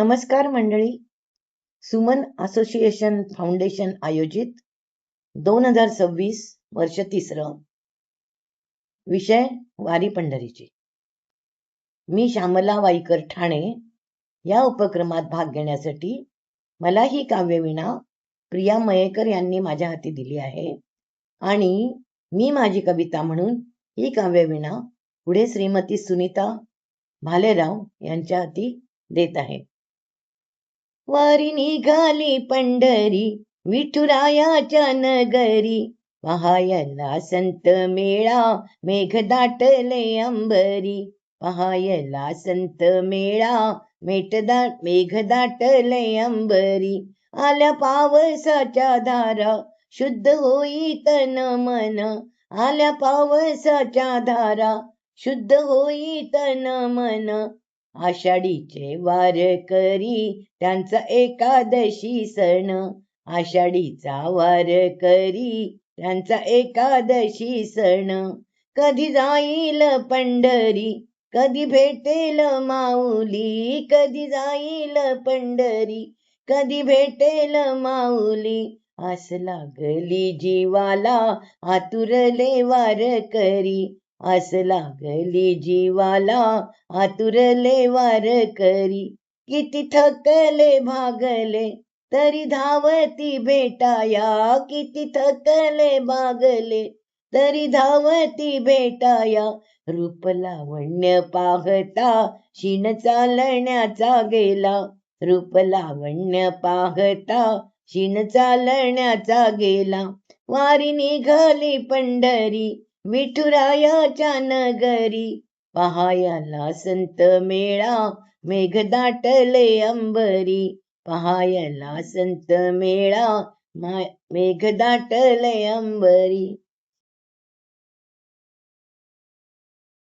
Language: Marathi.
नमस्कार मंडळी. सुमन असोसिएशन फाउंडेशन आयोजित 2026 वर्ष 3. विषय वारी पंढरीची. मी श्यामला वाईकर ठाणे या उपक्रमात भाग घेण्यासाठी मला ही काव्यवीणा प्रिया मयेकर यांनी माझ्या हाती दिली आहे आणि मी माझी कविता म्हणून ही काव्यवीणा पुढे श्रीमती सुनीता भालेराव यांच्या हाती देत आहे. वारी निघाली पंढरी विठुरायाच्या नगरी, पहायला संत मेळा मेघ दाटले अंबरी. पहायला संत मेळा मेघ दाटले अंबरी. आल्या पावसाच्या धारा शुद्ध होई तन मन. आल्या पावसाच्या धारा शुद्ध होई तन मन. आषाढीचे वारकरी त्यांचा एकादशी सण. आषाढीचा वारकरी त्यांचा एकादशी सण. कधी जाईल पंढरी कधी भेटेल माऊली. कधी जाईल पंढरी कधी भेटेल माऊली. आस लागली जीवाला आतुरले वारकरी. आस लागली जीवाला आतुरले वारकरी. किती थकले भागले तरी धावती भेटाया. किती थकले भागले तरी धावती भेटाया. रूप लावण्य पाहता शिन चालण्याचा गेला. रूप लावण्य पाहता शिन चालण्याचा गेला. वारी निघाली पंढरी विठुरायाच्या नगरी. पहायला संत मेळा मेघ दाटले अंबरी. पहायला संत मेळा मेघ दाटले अंबरी.